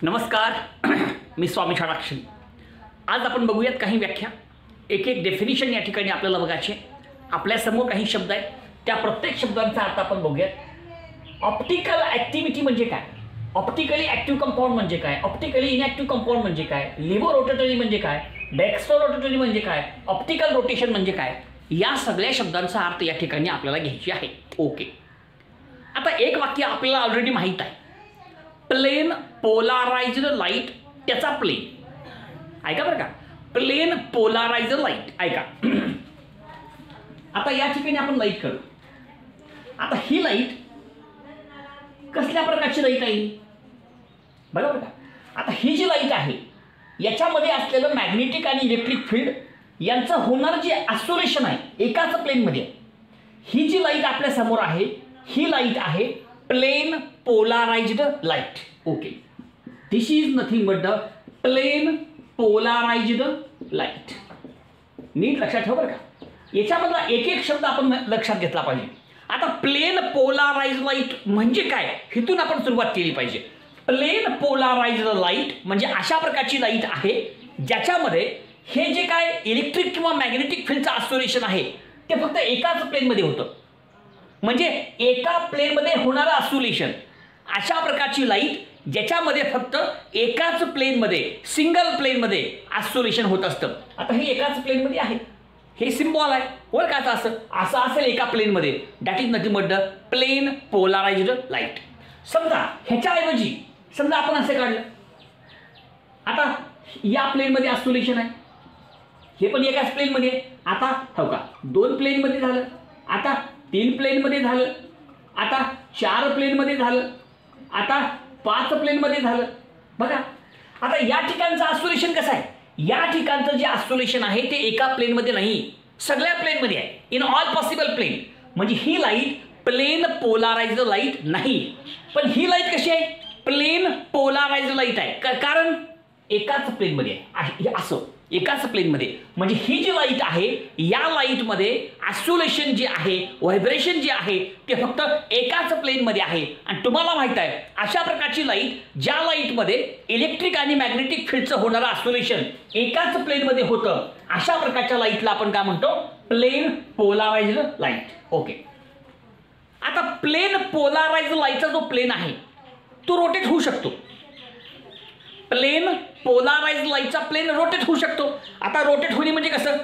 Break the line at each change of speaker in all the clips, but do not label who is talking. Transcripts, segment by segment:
नमस्कार, मी स्वामी षडाक्षरी. आज आपण बघूयात काही व्याख्या. एक एक डेफिनेशन या ठिकाणी आपल्याला बघायचे. आपल्यासमोर काही शब्द आहेत, त्या प्रत्येक शब्दांचा अर्थ आपण बघूयात. ऑप्टिकल ॲक्टिव्हिटी म्हणजे काय, ऑप्टिकली ॲक्टिव्ह कंपाऊंड म्हणजे काय, ऑप्टिकली इनॲक्टिव्ह कंपाऊंड म्हणजे काय, लिव्हो रोटेटरी म्हणजे काय, डेक्स्ट्रो रोटेटरी म्हणजे काय, ऑप्टिकल रोटेशन म्हणजे काय, या सगळ्या शब्दांचा अर्थ या ठिकाणी आपल्याला घ्यायचे आहे. ओके, आता एक वाक्य आपल्याला ऑलरेडी माहीत आहे. प्लेन पोलाराइज्ड लाईट, त्याचा प्लेन ऐका बरं का, प्लेन पोलाराइज्ड लाईट ऐका. आता या ठिकाणी आपण लाईट करू. आता ही लाईट कसल्या प्रकारची लाईट आहे बरोबर का. आता ही जी लाईट आहे याच्यामध्ये असलेलं मॅग्नेटिक आणि इलेक्ट्रिक फील्ड यांचं होणार जे ऑसिलेशन आहे एकाच प्लेनमध्ये. ही जी लाईट आपल्या समोर आहे ही लाईट आहे plane polarised light. Okay, this is nothing but the plane polarised light. नीट लक्षात ठेवा बरं का, याच्यामधला एक एक शब्द आपण लक्षात घेतला पाहिजे. आता प्लेन पोलाराइज्ड लाईट म्हणजे काय हिथून आपण सुरुवात केली पाहिजे. प्लेन पोलाराइज्ड लाईट म्हणजे अशा प्रकारची लाईट आहे ज्याच्यामध्ये हे जे काय इलेक्ट्रिक किंवा मॅग्नेटिक फील्डचं ऑसिलेशन आहे ते फक्त एकाच प्लेनमध्ये होतं. म्हणजे एका प्लेनमध्ये होणारं ऑसिलेशन, अशा प्रकारची लाईट ज्याच्यामध्ये फक्त एकाच प्लेनमध्ये सिंगल प्लेनमध्ये ऑसिलेशन होत असतं. आता हे एकाच प्लेनमध्ये आहे, हे सिम्बॉल आहे ओळखायचं. असं असेल एका प्लेनमध्ये, that is nothing but the plane polarised light. समजा ह्याच्याऐवजी समजा आपण असे काढलं, आता या प्लेनमध्ये ऑसिलेशन आहे, हे पण एकाच प्लेनमध्ये आहे. आता हो का, 2 प्लेनमध्ये झालं, आता 3 प्लेनमध्ये झालं, आता 4 प्लेनमध्ये झालं, आता 5 प्लेनमध्ये झालं. बघा आता या ठिकाणचं ऑसिलेशन कसं आहे, या ठिकाणचं जे ऑसिलेशन आहे ते एका प्लेनमध्ये नाही, सगळ्या प्लेनमध्ये आहे, इन ऑल पॉसिबल प्लेन. म्हणजे ही लाईट प्लेन पोलाराइज्ड लाईट नाही, पण ही लाईट कशी आहे, प्लेन पोलाराइज्ड लाईट आहे. कारण एकाच प्लेनमध्ये आहे, असं एकाच प्लेनमध्ये. म्हणजे ही जी लाईट आहे या लाईटमध्ये ऑसिलेशन जे आहे, व्हायब्रेशन जे आहे ते फक्त एकाच प्लेनमध्ये आहे. आणि तुम्हाला माहित आहे अशा प्रकारची लाईट ज्या लाईटमध्ये इलेक्ट्रिक आणि मॅग्नेटिक फील्डचं होणारं ऑसिलेशन एकाच प्लेनमध्ये होतं, अशा प्रकारच्या लाईटला आपण काय म्हणतो, प्लेन पोलाराइज्ड लाईट. ओके, आता प्लेन पोलाराइज्ड लाईटचा जो प्लेन आहे तो रोटेट होऊ शकतो. प्लेन पोलाराइज्ड लाईटचा प्लेन रोटेट होऊ शकतो. आता रोटेट होणे म्हणजे कसं,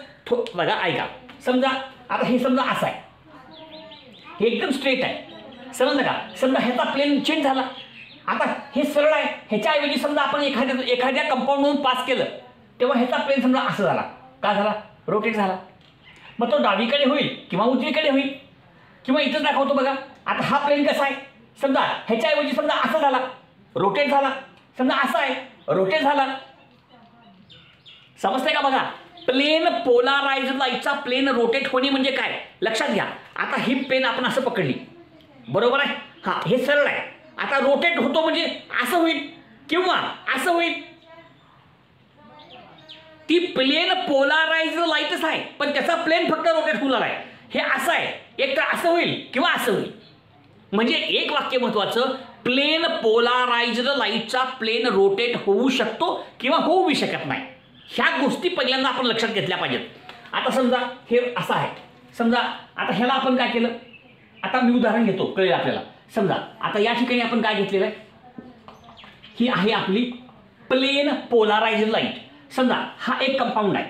बघा ऐका, समजा आता हे समजा असं आहे, हे एकदम स्ट्रेट आहे, समजलं का. समजा ह्याचा प्लेन चेंज झाला, आता हे सरळ आहे, ह्याच्याऐवजी समजा आपण एखाद्या कंपाऊंडमधून पास केलं तेव्हा ह्याचा प्लेन समजा असं झाला, का झाला, रोटेट झाला. मग तो डावीकडे होईल किंवा उजवीकडे होईल किंवा इथं दाखवतो बघा. आता हा प्लेन कसा आहे, समजा ह्याच्याऐवजी समजा असं झाला, रोटेट झाला, समजा असा आहे, रोटेट झाला. समजतंय का. बघा प्लेन पोलाराइज्ड लाईटचा प्लेन रोटेट होणे म्हणजे काय लक्षात घ्या. आता ही पेन आपण असं पकडली बरोबर आहे, हा हे सरळ आहे, आता रोटेट होतो म्हणजे असं होईल किंवा असं होईल. ती प्लेन पोलाराइज्ड लाईटच आहे पण त्याचा प्लेन फक्त रोटेट होणार आहे. हे असं आहे, एक तर असं होईल किंवा असं होईल. म्हणजे एक वाक्य महत्वाचं, प्लेन पोलाराइज्ड लाईटचा प्लेन रोटेट होऊ शकतो किंवा होऊ शकत नाही. ह्या गोष्टी पहिल्यांदा आपण लक्षात घेतल्या पाहिजेत. आता समजा हे असं आहे, समजा आता ह्याला आपण काय केलं, आता मी उदाहरण घेतो कळेल आपल्याला. समजा आता या ठिकाणी आपण काय घेतलेलं आहे, ही आहे आपली प्लेन पोलाराइज्ड लाईट. समजा हा एक कंपाऊंड आहे,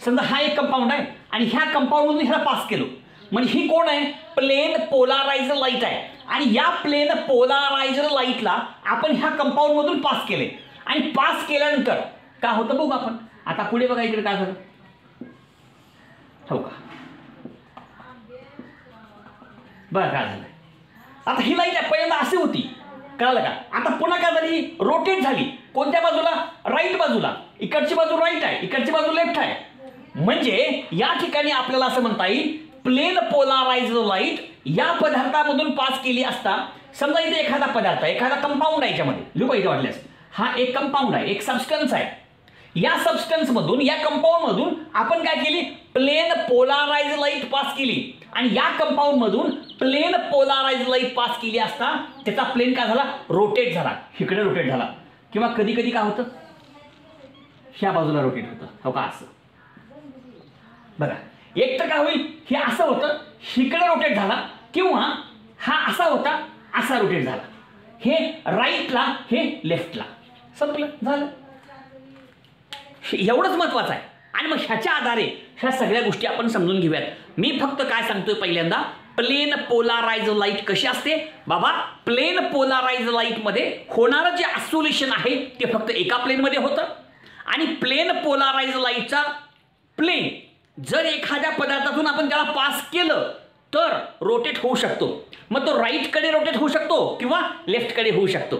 समजा हा एक कंपाऊंड आहे आणि ह्या कंपाऊंडमधून ह्याला पास केलो, म्हणजे ही कोण आहे, प्लेन पोलाराइज्ड लाईट आहे. आणि या प्लेन पोलाराइज्ड लाईटला आपण ह्या कंपाऊंडमधून पास केले आणि पास केल्यानंतर काय होतं बघू आपण. आता पुढे बघा इकडे काय झालं, हो का, बघा काय झालं. आता ही लाईट आहे पहिल्यांदा अशी होती, कळलं का. आता पुन्हा काय झाली, रोटेट झाली. कोणत्या बाजूला, राईट बाजूला. इकडची बाजू राईट आहे, इकडची बाजू लेफ्ट आहे. म्हणजे या ठिकाणी आपल्याला असं म्हणता येईल, प्लेन पोलाराइज्ड लाईट या पदार्थामधून पास केली असता. समजा इथे एखादा पदार्थ आहे, एखादा कंपाऊंड आहे, याच्यामध्ये लिहू पाहिजे वाटल्यास, हा एक कंपाऊंड आहे, एक सबस्टन्स आहे. या सबस्टन्स मधून, या कंपाऊंड मधून आपण काय केली, प्लेन पोलाराइज्ड लाईट पास केली आणि या कंपाऊंड मधून प्लेन पोलाराइज लाईट पास केली असता त्याचा प्लेन काय झाला, रोटेट झाला, इकडे रोटेट झाला. किंवा कधी कधी काय होतं, ह्या बाजूला रोटेट होतं, हो का, असं बघा. एक तर काय होईल, हे असं होतं, इकडे रोटेट झाला, किंवा हा असा होता, असा रोटेट झाला, हे राईटला, हे लेफ्टला, संपलं, झालं. एवढंच महत्वाचं आहे. आणि मग ह्याच्या आधारे ह्या सगळ्या गोष्टी आपण समजून घेऊयात. मी फक्त काय सांगतोय पहिल्यांदा, प्लेन पोलाराइज लाईट कशी असते बाबा. प्लेन पोलाराइज लाईट मध्ये होणारं जे ऑसिलेशन आहे ते फक्त एका प्लेनमध्ये होतं. आणि प्लेन पोलाराइज लाईटचा प्लेन जर एखाद्या पदार्थातून आपण त्याला पास केलं तर रोटेट होऊ शकतो. मग तो राईटकडे रोटेट होऊ शकतो किंवा लेफ्टकडे होऊ शकतो.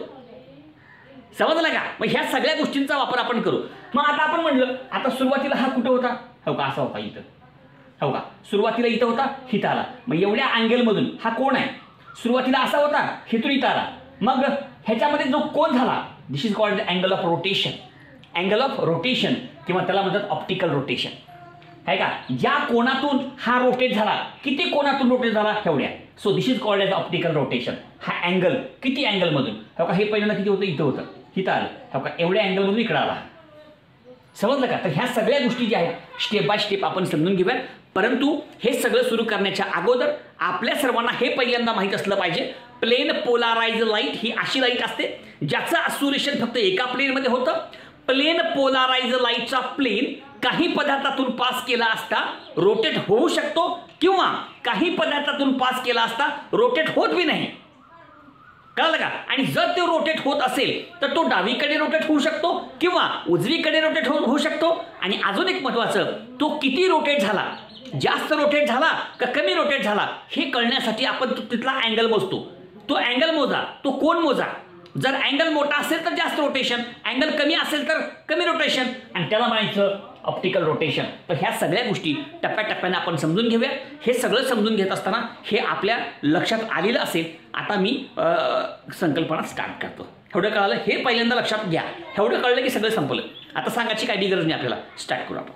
समजलं का. मग ह्या सगळ्या गोष्टींचा वापर आपण करू. मग आता आपण म्हणलं, आता सुरुवातीला हा कुठं होता, हो का, असा होता इथं, हो का, सुरुवातीला इथं होता, हिथं आला. मग एवढ्या अँगलमधून हा कोण आहे, सुरुवातीला असा होता, हिथून इथं आला. मग ह्याच्यामध्ये जो कोन झाला, this is called the angle of rotation. Angle of rotation किंवा त्याला म्हणतात ऑप्टिकल रोटेशन, आहे का. ज्या कोनातून हा रोटेट झाला, किती कोनातून रोटेट झाला, एवढ्या. So this is called as optical rotation. हा अँगल किती अँगलमधून, हो का, हे पहिल्यांदा किती होतं, इथं होतं, इथं आलं, हो का, एवढ्या अँगलमधून इकडं आला. समजलं का. तर ह्या सगळ्या गोष्टी ज्या आहेत स्टेप बाय स्टेप आपण समजून घेऊयात. परंतु हे सगळं सुरू करण्याच्या अगोदर आपल्या सर्वांना हे पहिल्यांदा माहीत असलं पाहिजे, प्लेन पोलाराइज लाईट ही अशी लाईट असते ज्याचं ऑसिलेशन फक्त एका प्लेनमध्ये होतं. प्लेन पोलाराइज लाईटचा प्लेन काही पदार्थातून पास केला असता रोटेट होऊ शकतो किंवा काही पदार्थातून पास केला असता रोटेट होत बी नाही. कळलं का. आणि जर ते रोटेट होत असेल तर तो डावीकडे रोटेट होऊ शकतो किंवा उजवीकडे रोटेट होऊ शकतो. आणि अजून एक महत्त्वाचं, तो किती रोटेट झाला, जास्त रोटेट झाला का कमी रोटेट झाला हे कळण्यासाठी आपण तिथला अँगल मोजतो. तो अँगल मोजा, तो कोण मोजा. जर अँगल मोठा असेल तर जास्त रोटेशन, अँगल कमी असेल तर कमी रोटेशन, आणि त्याला म्हणायचं ऑप्टिकल रोटेशन. तर ह्या सगळ्या गोष्टी टप्प्याटप्प्याने आपण समजून घेऊया. हे सगळं समजून घेत असताना हे आपल्या लक्षात आलेलं असेल. आता मी संकल्पना स्टार्ट करतो. एवढं कळालं, हे पहिल्यांदा लक्षात घ्या. एवढं कळलं की सगळं संपलं. आता सांगायची काही गरज नाही आपल्याला. स्टार्ट करू आपण.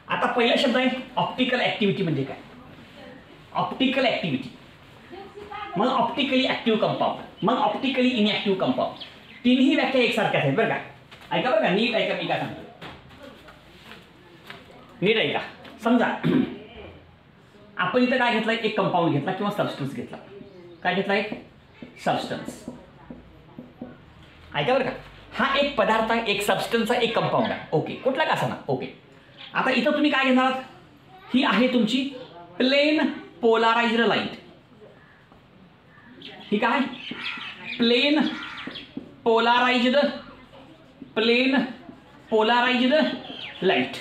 आता पहिला शब्द आहे ऑप्टिकल ऍक्टिव्हिटी. म्हणजे काय ऑप्टिकल ऍक्टिव्हिटी, मग ऑप्टिकली ऍक्टिव्ह कंपाऊंड, मग ऑप्टिकली इनऍक्टिव्ह कंपाऊंड. तिन्ही व्याख्या एकसारख्या आहेत बरं का. ऐका बरं का, नीट ऐका मी काय सांगतो, नीट ऐका. समजा आपण इथं काय घेतलाय, एक कंपाऊंड घेतला किंवा सबस्टन्स घेतला. काय घेतला, एक सबस्टन्स. ऐका बरं का, हा एक पदार्थ आहे, एक सबस्टन्स आहे, एक कंपाऊंड आहे. ओके, कुठला का ना. ओके, आता इथं तुम्ही काय घेणार, ही आहे तुमची प्लेन पोलाराइज्ड लाईट. ही काय, प्लेन पोलाराइज्ड लाईट.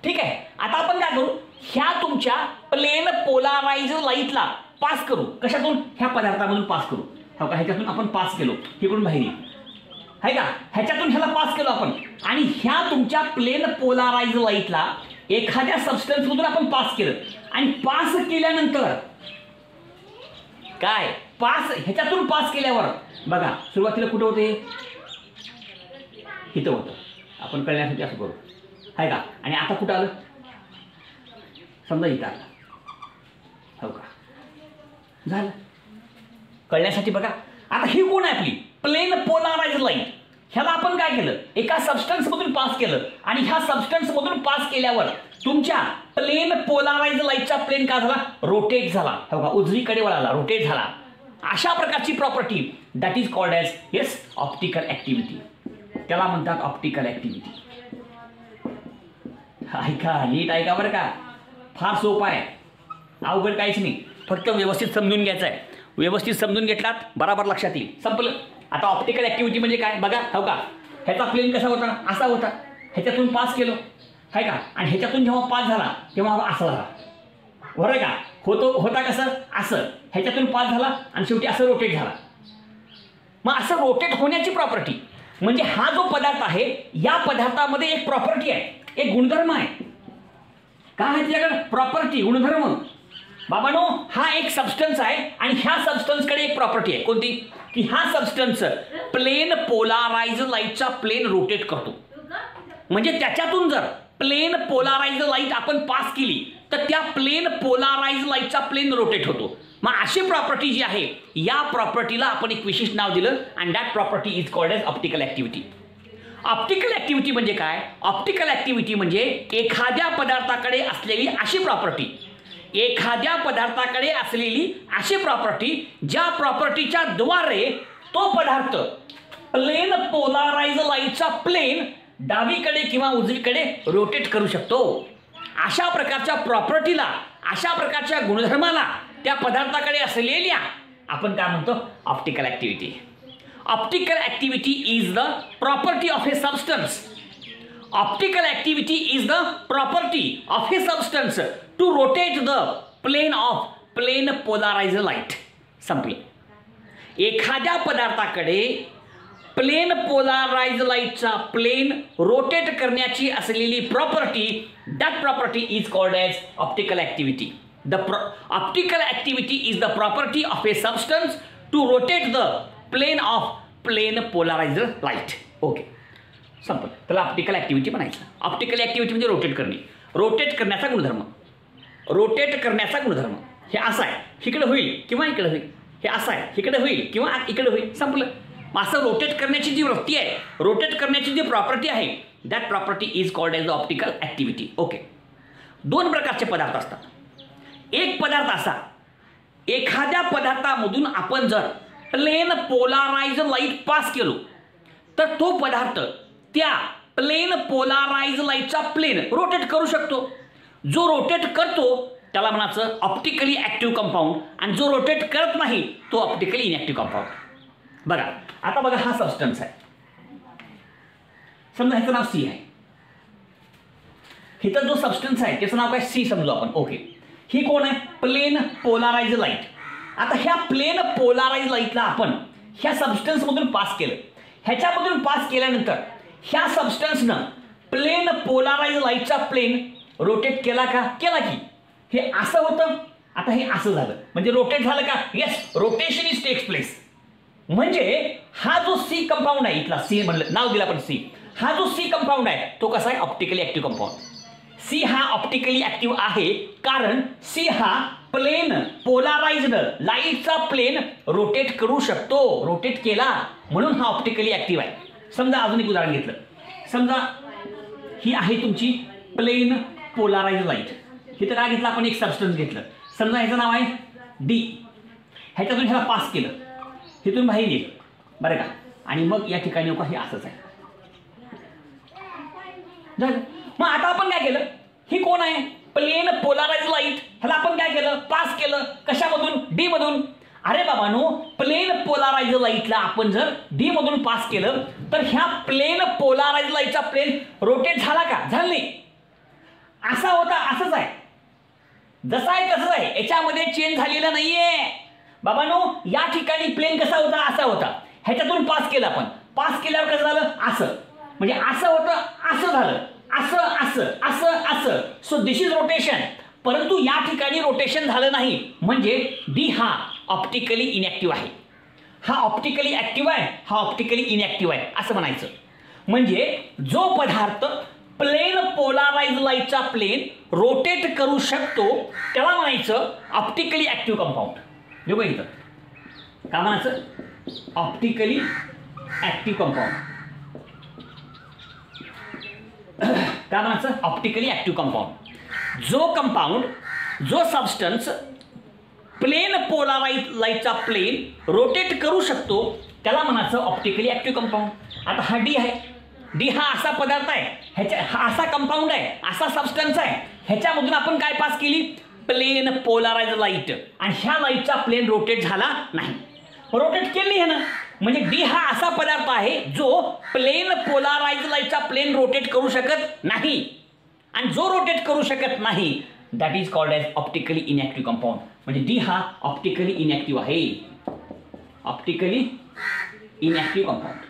ठीक आहे. आता आपण काय करू, ह्या तुमच्या प्लेन पोलाराइज्ड लाईटला पास करू. कशातून, ह्या पदार्थामधून पास करू. हो का, ह्याच्यातून आपण पास केलो, इकडून बाहेर आहे का, ह्याच्यातून ह्याला पास केलो आपण. आणि ह्या तुमच्या प्लेन पोलाराइज्ड लाईटला एखाद्या सबस्टन्स मधून आपण पास केलं. आणि पास केल्यानंतर काय, पास ह्याच्यातून पास केल्यावर बघा सुरुवातीला कुठं होते, इथं होतं. आपण कळण्यासाठी असं करू, आहे का. आणि आता कुठं आलं, समजा इथं आलं, हो का, झालं. कळण्यासाठी बघा. आता ही कोण आहे, आपली प्लेन पोलाराइज्ड लाईट. ह्याला आपण काय केलं, एका सबस्टन्स मधून पास केलं. आणि ह्या सबस्टन्स मधून पास केल्यावर तुमच्या प्लेन पोलाराइज्ड लाईटचा प्लेन काय झाला, रोटेट झाला, हो का, उजवीकडे वळाला, रोटेट झाला. अशा प्रकारची property that is called as yes optical activity. त्याला म्हणतात ऑप्टिकल ऍक्टिव्हिटी. ऐका, नीट ऐका बरं का, फार सोपं आहे, अवघड काहीच नाही. फक्त व्यवस्थित समजून घ्यायचं आहे. व्यवस्थित समजून घेतलात बरोबर लक्षात येईल. संपलं. आता ऑप्टिकल ऍक्टिव्हिटी म्हणजे काय बघा, हो का, ह्याचा प्लेन कसा होता, असा होता, ह्याच्यातून पास केलो, आहे का. आणि ह्याच्यातून जेव्हा पास झाला तेव्हा असा झाला, बरोबर का. होता कसं, असं, ह्याच्यातून पास झाला आणि शेवटी असं रोटेट झाला. मग असं रोटेट होण्याची प्रॉपर्टी म्हणजे हा जो पदार्थ आहे या पदार्थामध्ये एक प्रॉपर्टी आहे, एक गुणधर्म आहे. काय आहे त्याच्याकडे, प्रॉपर्टी, गुणधर्म. बाबांनो, हा एक सबस्टन्स आहे आणि ह्या सबस्टन्सकडे एक प्रॉपर्टी आहे. कोणती, की हा सबस्टन्स प्लेन पोलाराइज्ड लाईटचा प्लेन रोटेट करतो. म्हणजे त्याच्यातून जर प्लेन पोलाराइज्ड लाईट आपण पास केली तर त्या प्लेन पोलाराइज्ड लाईटचा प्लेन रोटेट होतो. मग अशी प्रॉपर्टी जी आहे या प्रॉपर्टीला आपण एक विशिष्ट नाव दिलं and that property is called as optical activity. Optical activity म्हणजे काय? ऑप्टिकल ऍक्टिव्हिटी म्हणजे एखाद्या पदार्थाकडे असलेली अशी प्रॉपर्टी, एखाद्या पदार्थाकडे असलेली अशी प्रॉपर्टी ज्या प्रॉपर्टीच्या द्वारे तो पदार्थ प्लेन पोलाराइज्ड लाईटचा प्लेन डावीकडे किंवा उजवीकडे रोटेट करू शकतो. अशा प्रकारच्या प्रॉपर्टीला, अशा प्रकारच्या गुणधर्माला त्या पदार्थाकडे असलेल्या आपण काय म्हणतो? Optical activity. Optical activity is the property of a substance. Optical activity is the property of a substance to rotate the plane of plane polarised light. संपले. एखाद्या पदार्थाकडे प्लेन पोलाराइज्ड लाईटचा प्लेन रोटेट करण्याची असलेली property, that property is called as optical activity. The optical activity is the property of a substance to rotate the plane of plane polarized light. Okay, संपलं. त्याला optical activity म्हणायचं. Optical activity म्हणजे rotate करणे, rotate करण्याचा गुणधर्म, rotate करण्याचा गुणधर्म. हे असं आहे, इकडे होईल किंवा इकडे होईल, हे असं आहे, इकडे होईल किंवा इकडे होईल, संपलं. असं रोटेट करण्याची जी वृत्ती आहे, रोटेट करण्याची जी प्रॉपर्टी आहे, that property is called as the optical activity. Okay. दोन प्रकारचे पदार्थ असतात. एक पदार्थ असा, एखाद्या पदार्थामधून आपण जर प्लेन पोलाराइज्ड लाईट पास केलो तर तो पदार्थ त्या प्लेन पोलाराइज्ड लाईटचा प्लेन रोटेट करू शकतो. जो रोटेट करतो त्याला म्हणायचं ऑप्टिकली ऍक्टिव्ह कंपाऊंड आणि जो रोटेट करत नाही तो ऑप्टिकली इनॅक्टिव्ह कंपाऊंड. बघा आता बघा, हा सबस्टन्स आहे, समजा ह्याचं नाव सी आहे. इथं जो सबस्टन्स आहे त्याचं नाव काय? सी समजू आपण. ओके. ही कोण आहे? Plane polarised light. आता ह्या प्लेन पोलाराइज्ड लाईटला आपण ह्या सबस्टन्समधून पास केलं. ह्याच्यामधून पास केल्यानंतर ह्या सबस्टन्सनं प्लेन पोलाराइज्ड लाईटचा प्लेन रोटेट केला का? केला की. हे असं होतं, आता हे असं झालं, म्हणजे रोटेट झालं का? Yes, rotation is takes place. म्हणजे हा जो सी कंपाऊंड आहे, इथला सी म्हणलं, नाव दिलं आपण सी, हा जो सी कंपाऊंड आहे तो कसा आहे? Optically active compound. सी हा ऑप्टिकली ऍक्टिव्ह आहे कारण सी हा प्लेन पोलाराइज्ड लाईटचा प्लेन रोटेट करू शकतो. रोटेट केला म्हणून हा ऑप्टिकली ऍक्टिव्ह आहे. समजा अजून एक उदाहरण घेतलं. समजा ही आहे तुमची प्लेन पोलाराइज्ड लाईट. इथं काय घेतलं आपण? एक सबस्टन्स घेतलं. समजा ह्याचं नाव आहे डी. ह्याच्यातून ह्याला पास केलं, इथून बाहेर गेलं, बरं का. आणि मग या ठिकाणी हे असंच आहे, झालं. मग आता आपण काय केलं? ही कोण आहे? Plane polarised light. ह्याला आपण काय केलं? पास केलं. कशामधून? डी मधून. अरे बाबांनो, प्लेन पोलाराइज्ड लाईटला आपण जर डी मधून पास केलं तर ह्या प्लेन पोलाराइज्ड लाईटचा प्लेन रोटेट झाला का? झालं नाही. असा होता असंच आहे, जसा आहे तसंच आहे, याच्यामध्ये चेंज झालेला नाहीये. बाबांनो, या ठिकाणी प्लेन कसा होता? असा होता. ह्याच्यातून पास केलं आपण. पास केल्यावर कसं झालं? असं. म्हणजे असं होतं, असं झालं, असं असं असं असं. So this is rotation. परंतु या ठिकाणी रोटेशन झालं नाही, म्हणजे डी हा ऑप्टिकली इनॅक्टिव्ह आहे. हा ऑप्टिकली ऍक्टिव्ह आहे, हा ऑप्टिकली इनॅक्टिव्ह आहे असं म्हणायचं. म्हणजे जो पदार्थ प्लेन पोलाराइज्ड लाईटचा प्लेन रोटेट करू शकतो त्याला म्हणायचं ऑप्टिकली ऍक्टिव्ह कंपाऊंड. बघा इथं काय म्हणायचं? Optically active compound. काय म्हणायचं? Optically active compound. जो कंपाऊंड, जो सबस्टन्स प्लेन पोलाराइज्ड लाईटचा प्लेन रोटेट करू शकतो त्याला म्हणायचं ऑप्टिकली ऍक्टिव्ह कंपाऊंड. आता हा डी आहे. डी हा असा पदार्थ आहे, ह्याच्या हा असा कंपाऊंड आहे, असा सबस्टन्स आहे, ह्याच्यामधून आपण काय पास केली? Plane polarised light. आणि ह्या लाईटचा प्लेन रोटेट झाला नाही, रोटेट केली आहे ना. म्हणजे डी हा असा पदार्थ आहे जो प्लेन पोलाराइज्ड लाईटचा प्लेन रोटेट करू शकत नाही. आणि जो रोटेट करू शकत नाही that is called as optically inactive compound. म्हणजे डी हा ऑप्टिकली इनॅक्टिव्ह आहे, ऑप्टिकली इनॅक्टिव्ह कंपाऊंड.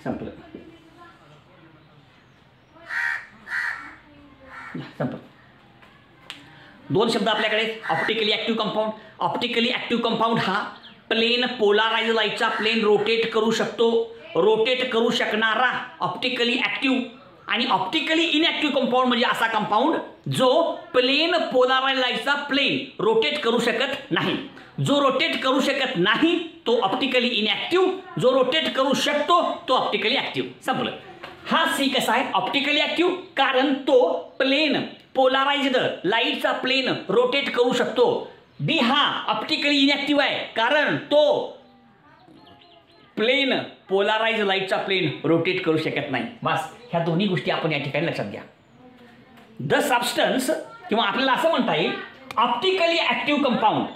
संपलं, संपलं. दोन शब्द आपल्याकडे, optically active compound. Optically active compound हा प्लेन पोलाराइज लाईटचा प्लेन रोटेट करू शकतो. रोटेट करू शकणारा ऑप्टिकली ॲक्टिव्ह आणि ऑप्टिकली इनॲक्टिव्ह कंपाऊंड म्हणजे असा कंपाऊंड जो प्लेन पोलाराइज लाईटचा प्लेन रोटेट करू शकत नाही. जो रोटेट करू शकत नाही तो ऑप्टिकली इनॲक्टिव्ह, जो रोटेट करू शकतो तो ऑप्टिकली ॲक्टिव्ह. संपलं. हा सी कसा आहे? ऑप्टिकली ॲक्टिव्ह, कारण तो प्लेन पोलाराइज्ड लाईटचा प्लेन रोटेट करू शकतो. बी हा ऑप्टिकली इनॲक्टिव्ह आहे, कारण तो प्लेन पोलाराइज लाईटचा प्लेन रोटेट करू शकत नाही. बस ह्या दोन्ही गोष्टी आपण या ठिकाणी लक्षात घ्या. द सबस्टन्स किंवा आपल्याला असं म्हणता येईल optically active compound.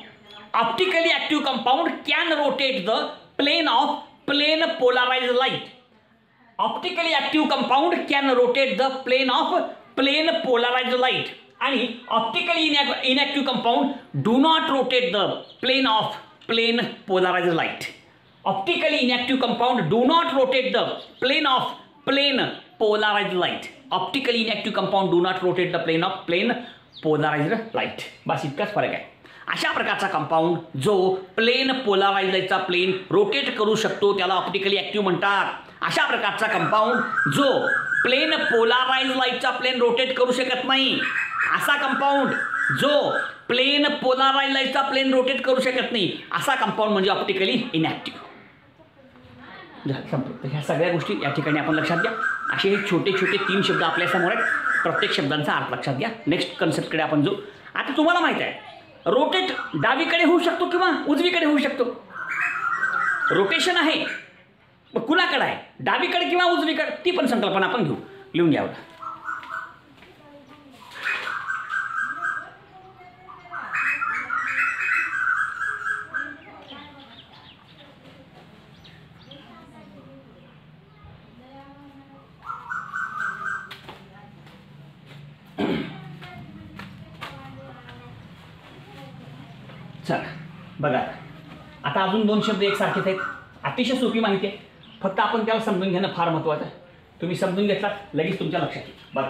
Optically active compound can rotate the plane of plane polarize light. Optically active compound can rotate the plane of plane polarize light आणि optically inactive compound do not rotate the plane of plane polarize light. Optically inactive compound do not rotate the plane of plane polarize light. Optically inactive compound do not rotate the plane of plane polarised light. बस इतकाच फरक आहे. अशा प्रकारचा compound जो plain polarise लाईटचा plane rotate करू शकतो त्याला ऑप्टिकली ॲक्टिव्ह म्हणतात. अशा प्रकारचा कंपाऊंड जो प्लेन पोलाराइज लाईटचा प्लेन रोटेट करू शकत नाही, असा कंपाऊंड जो प्लेन पोलाराइज लाईटचा प्लेन रोटेट करू शकत नाही, असा कंपाऊंड म्हणजे ऑप्टिकली इनॲक्टिव्ह. संपलं. ह्या सगळ्या गोष्टी या ठिकाणी आपण लक्षात घ्या. असे हे छोटे छोटे 3 शब्द आपल्यासमोर आहेत. प्रत्येक शब्दांचा अर्थ लक्षात घ्या. नेक्स्ट कन्सेप्टकडे आपण जाऊ. आता तुम्हाला माहिती आहे रोटेट डावीकडे होऊ शकतो किंवा उजवीकडे होऊ शकतो. रोटेशन आहे मग कुणाकडे आहे? डावीकडे किंवा उजवीकडे? ती पण संकल्पना आपण घेऊ. लिहून घ्यावं. चला बघा, आता अजून 2 शब्द एकसारखेच आहेत. अतिशय सोपी माहिती आहे, फक्त आपण त्याला समजून घेणं फार महत्त्वाचं आहे. तुम्ही समजून घेतलात लगेच तुमच्या लक्षात येईल. बघा,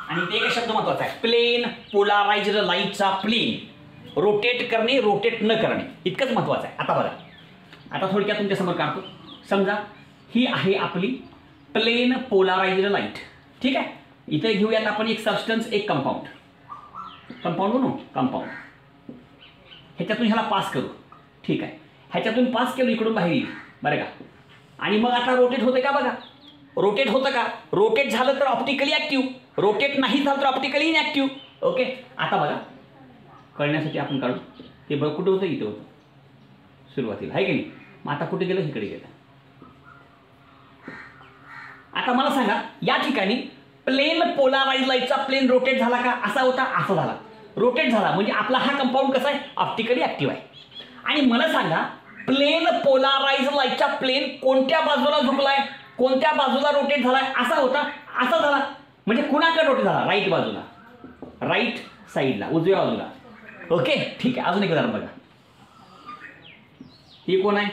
आणि ते एक शब्द महत्त्वाचा आहे. प्लेन पोलाराइज्ड लाईटचा प्लेन रोटेट करणे, रोटेट न करणे, इतकंच महत्त्वाचं आहे. आता बघा, आता थोडक्यात तुमच्यासमोर काढतो. समजा ही आहे आपली प्लेन पोलाराइज्ड लाईट. ठीक आहे. इथे घेऊयात आपण एक सबस्टन्स, एक कंपाऊंड. कंपाऊंड म्हणू, कंपाऊंड. ह्याच्यातून ह्याला पास करू. ठीक आहे. ह्याच्यातून पास केलं इकडून बाहेर येईल. बरं का. आणि मग आता रोटेट होतं का? बघा, रोटेट होतं का? रोटेट झालं तर ऑप्टिकली ॲक्टिव्ह, रोटेट नाही झालं तर ऑप्टिकली इनॲक्टिव्ह. ओके. आता बघा, कळण्यासाठी आपण काढू. ते बघ कुठं होतं? इथं होतं सुरुवातीला, आहे की नाही? मग आता कुठे गेलं? इकडे गेलं. आता मला सांगा, या ठिकाणी प्लेन पोलाराइज लाईटचा प्लेन रोटेट झाला का? असा होता, असा झाला. रोटेट झाला म्हणजे आपला हा कंपाऊंड कसा आहे? ऑप्टिकली ॲक्टिव्ह आहे. आणि मला सांगा, प्लेन पोलाराइज लाईटचा प्लेन कोणत्या बाजूला झुकलाय, कोणत्या बाजूला रोटेट झालाय? असा होता, असा झाला. म्हणजे कुणाकडे रोटेट झाला? राईट बाजूला, राईट साईडला, उजव्या बाजूला. ओके. ठीक आहे. अजून एक उदाहरण बघा. ही कोण आहे?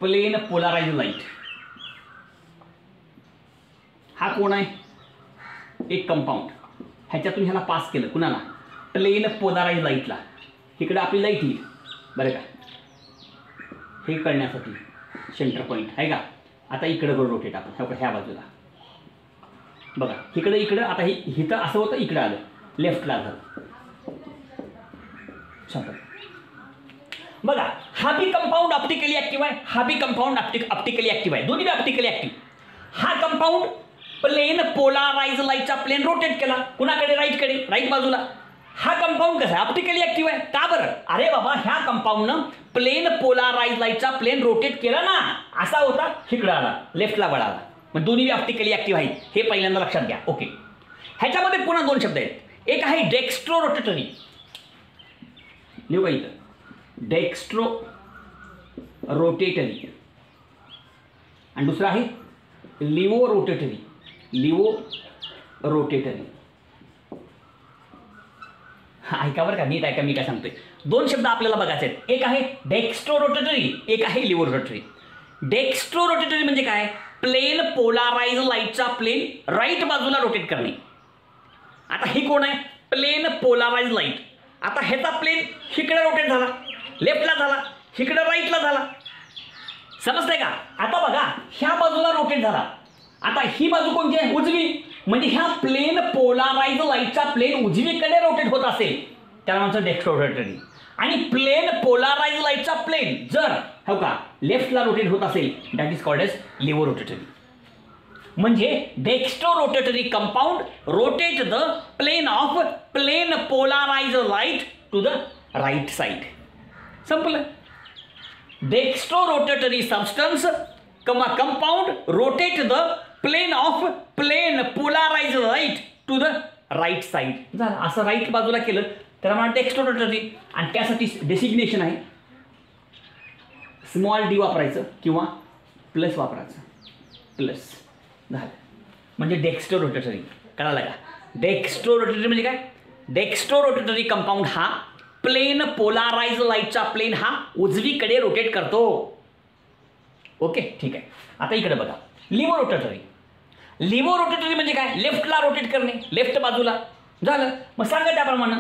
Plane polarize light. हा कोण आहे? एक कंपाऊंड. ह्याच्यातून ह्याला पास केलं. कुणाला? Plain polarise लाईटला. इकडे आपली लाईट येईल. बरं का. हे करण्यासाठी सेंटर पॉईंट आहे का? आता इकडं करू रोटेट आपण, ह्या बाजूला. बघा, इकडं आता हे इथं असं होतं, इकडं आलं, लेफ्टला झालं. बघा, हा बी कंपाऊंड ऑप्टिकली ॲक्टिव्ह आहे, हा बी कंपाऊंड ऑप्टिकली ॲक्टिव्ह आहे. दोन्ही बी ऑप्टिकली ॲक्टिव्ह. हा कंपाऊंड प्लेन पोलाराइज लाईटचा प्लेन रोटेट केला. कुणाकडे? राईटकडे, राईट बाजूला. हा कंपाऊंड कसा आहे? ऑप्टिकली ॲक्टिव्ह आहे. का बरं? अरे बाबा, ह्या कंपाऊंडनं प्लेन पोलाराइज लाईटचा प्लेन रोटेट केला ना, असा होता, इकडं आला, लेफ्टला वळाला. मग दोन्ही ऑप्टिकली ॲक्टिव्ह आहेत. हे पहिल्यांदा लक्षात घ्या. ओके. ह्याच्यामध्ये पुन्हा 2 शब्द आहेत. एक आहे डेक्स्ट्रो रोटेटरी. लिहू का इथं? Dextro rotatory. आणि दुसरं आहे लिवो रोटेटरी. लिवो रोटेटरी. ऐका बरं का, नीट ऐका मी काय सांगतोय. 2 शब्द आपल्याला बघायचे आहेत. एक आहे डेक्स्ट्रो रोटेटरी, एक आहे लिवो रोटेटरी. डेक्स्ट्रो रोटेटरी म्हणजे काय? प्लेन पोलाराइज लाईटचा प्लेन राईट बाजूला रोटेट करणे. आता ही कोण आहे? Plane polarize light. आता ह्याचा प्लेन इकडे रोटेट झाला, लेफ्टला झाला, इकडं राईटला झाला. समजतंय का? आता बघा ह्या बाजूला रोटेट झाला. आता ही बाजू कोणती आहे? उजवी. म्हणजे ह्या प्लेन पोलाराइज लाईटचा प्लेन उजवीकडे रोटेट होत असेल त्याला म्हणतो डेक्स्ट्रो रोटेटरी. आणि प्लेन पोलाराइज लाईटचा प्लेन जर हो का लेफ्टला रोटेट होत असेल that is called as levo rotatory. म्हणजे dextro rotatory compound rotate the plane of plane polarize light to the right side. संपलं. Dextro rotatory substance compound rotate the plane of plane polarize light to the right side. झालं. असं right बाजूला केलं त्याला म्हणतात dextro rotatory. आणि त्यासाठी designation आहे स्मॉल डी वापरायचं किंवा प्लस वापरायचं. प्लस झालं म्हणजे डेक्स्ट्रो रोटेटरी. कळालं का? डेक्स्ट्रो रोटेटरी म्हणजे काय? डेक्स्ट्रो रोटेटरी कंपाऊंड हा प्लेन पोलाराइज लाईटचा प्लेन हा उजवीकडे रोटेट करतो. ओके ठीक आहे. आता इकडे बघा लिव्हो रोटेटरी. लिव्हो रोटेटरी म्हणजे काय? लेफ्टला रोटेट करणे, लेफ्ट बाजूला. झालं. मग सांगा त्याप्रमाणे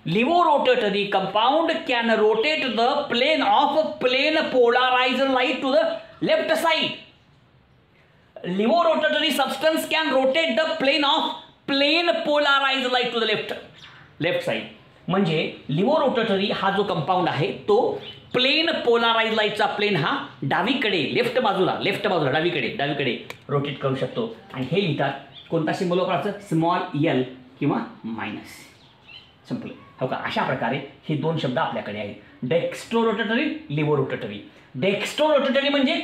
levo rotatory compound can rotate the plane of plane polarize light to the left side. Levo rotatory substance can rotate the plane of plane polarize light to the left side. म्हणजे levo rotatory हा जो compound आहे तो plain polarise लाईटचा plane हा डावीकडे left बाजूला डावीकडे रोटेट करू शकतो. आणि हे लिहितात कोणता सिम्बॉल वापरायचं? स्मॉल एल किंवा मायनस. संपलं. हो का? अशा प्रकारे हे दोन शब्द आपल्याकडे आहेत. Dextro rotatory, levo rotatory. Dextro rotatory म्हणजे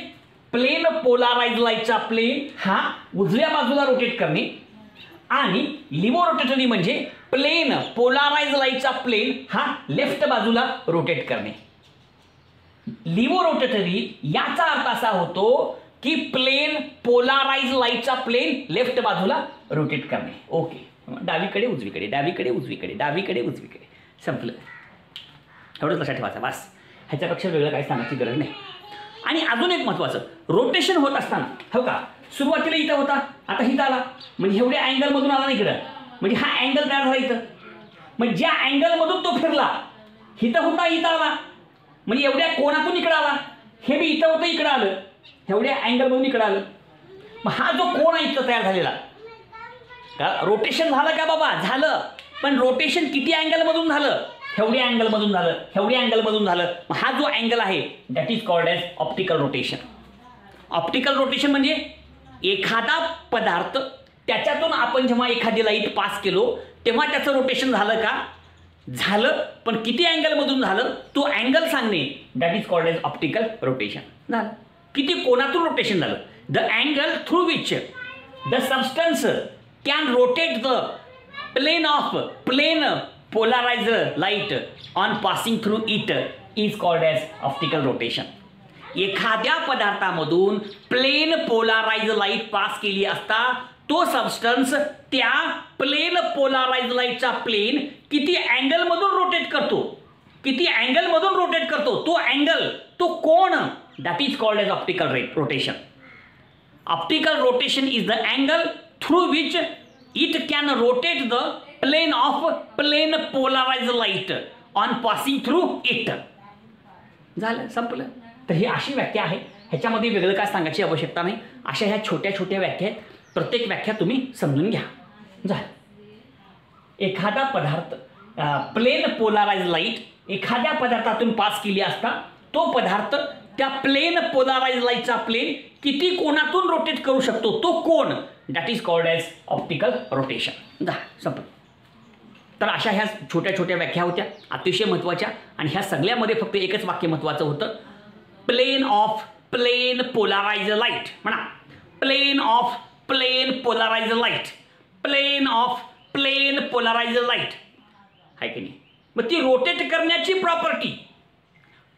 प्लेन पोलाराइज लाईटचा प्लेन हा उजव्या बाजूला रोटेट करणे. आणि लिव्हो रोटेटरी म्हणजे प्लेन पोलाराइज लाईटचा प्लेन हा लेफ्ट बाजूला रोटेट करणे. लिव्हो रोटेटरी याचा अर्थ असा होतो की प्लेन पोलाराइज लाईटचा प्लेन लेफ्ट बाजूला रोटेट करणे. ओके. डावीकडे उजवीकडे. संपलं. एवढंच लक्षात ठेवायचं बस. ह्याच्यापेक्षा वेगळं काही सांगायची गरज नाही. आणि अजून एक महत्त्वाचं, रोटेशन होत असताना हो का सुरुवातीला इथं होता, आता इथं आला म्हणजे एवढ्या अँगलमधून आला नाही इकडं, म्हणजे हा अँगल तयार झाला इथं. मग ज्या अँगलमधून तो फिरला इथं होता, इथं आला म्हणजे एवढ्या कोणातून इकडं आला. हे बी इथं होतं, इकडं आलं, एवढ्या अँगलमधून इकडं आलं. मग हा जो कोण आहे इथं तयार झालेला का रोटेशन झालं का बाबा? झालं. पण रोटेशन किती अँगलमधून झालं? एवढ्या अँगलमधून झालं. मग हा जो अँगल आहे that is called as optical rotation. Optical rotation म्हणजे एखादा पदार्थ त्याच्यातून आपण जेव्हा एखादी लाईट पास केलो तेव्हा त्याचं रोटेशन झालं का? झालं. पण किती अँगलमधून झालं तो अँगल सांगणे that is called as optical rotation. झालं. किती कोणातून रोटेशन झालं? The angle through which the substance can rotate the plane polarized light on passing through it is called as optical rotation. एखाद्या पदार्थामधून प्लेन पोलाराइज लाईट पास केली असता तो substance त्या plain polarise लाईटचा प्लेन किती अँगलमधून रोटेट करतो, तो अँगल, तो कोण, that is called as optical rotation. Optical rotation is the angle through which it can rotate the plane polarize light on passing through it. झालं. संपलं. तर ही अशी व्याख्या आहे. ह्याच्यामध्ये वेगळं काय सांगायची आवश्यकता नाही. अशा ह्या छोट्या छोट्या व्याख्या आहेत. प्रत्येक व्याख्या तुम्ही समजून घ्या. झालं. एखादा पदार्थ प्लेन पोलाराइज लाईट एखाद्या पदार्थातून पास केली असता तो पदार्थ त्या प्लेन पोलाराइज लाईटचा प्लेन किती कोणातून रोटेट करू शकतो, तो कोण, that is called as optical rotation. झालं. संपलं. तर अशा ह्या छोट्या छोट्या व्याख्या होत्या अतिशय महत्त्वाच्या. आणि ह्या सगळ्यामध्ये फक्त एकच वाक्य महत्त्वाचं होतं, plane of plane polarize light. म्हणा plane of plane polarize light, plane of plane polarize light आहे की नाही. मग ती रोटेट करण्याची प्रॉपर्टी,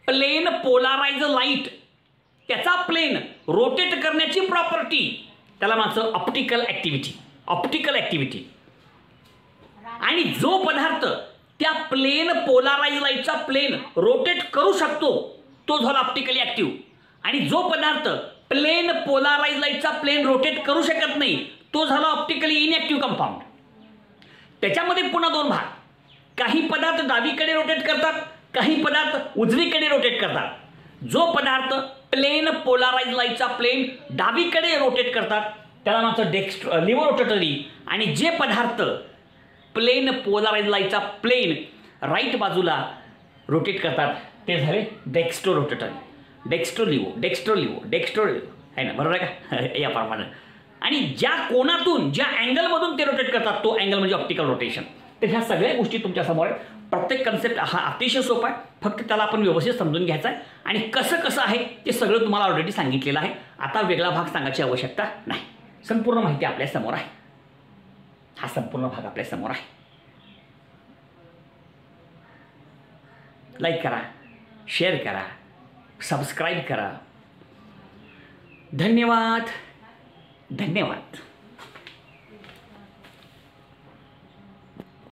प्लेन पोलाराइज लाईट त्याचा प्लेन रोटेट करण्याची प्रॉपर्टी, त्याला म्हणायचं ऑप्टिकल ॲक्टिव्हिटी. आणि जो पदार्थ त्या प्लेन पोलाराइज लाईटचा प्लेन रोटेट करू शकतो तो झाला ऑप्टिकली ॲक्टिव्ह. आणि जो पदार्थ प्लेन पोलाराइज लाईटचा प्लेन रोटेट करू शकत नाही तो झाला ऑप्टिकली इनएक्टिव्ह कंपाऊंड. त्याच्यामध्ये पुन्हा दोन भाग, काही पदार्थ डावीकडे रोटेट करतात, काही पदार्थ उजवीकडे रोटेट करतात. जो पदार्थ प्लेन पोलाराइज लाईटचा प्लेन डावीकडे रोटेट करतात त्याला म्हणतात लिव्हो रोटेटरी. आणि जे पदार्थ प्लेन पोलाराइज लाईटचा प्लेन राईट बाजूला रोटेट करतात ते झाले डेक्स्ट्रो रोटेटरी. डेक्स्ट्रो लिव्हो आहे ना, बरोबर आहे का याप्रमाणे. आणि ज्या कोनातून ज्या अँगलमधून ते रोटेट करतात तो अँगल म्हणजे ऑप्टिकल रोटेशन. तर ह्या सगळ्या गोष्टी तुमच्यासमोर आहेत. प्रत्येक कन्सेप्ट हा अतिशय सोपा आहे, फक्त त्याला आपण व्यवस्थित समजून घ्यायचा आहे. आणि कसं कसं आहे ते सगळं तुम्हाला ऑलरेडी सांगितलेलं आहे. आता वेगळा भाग सांगायची आवश्यकता नाही. संपूर्ण माहिती आपल्यासमोर आहे. हा संपूर्ण भाग आपल्यासमोर आहे. लाईक करा, शेअर करा, सबस्क्राईब करा. धन्यवाद.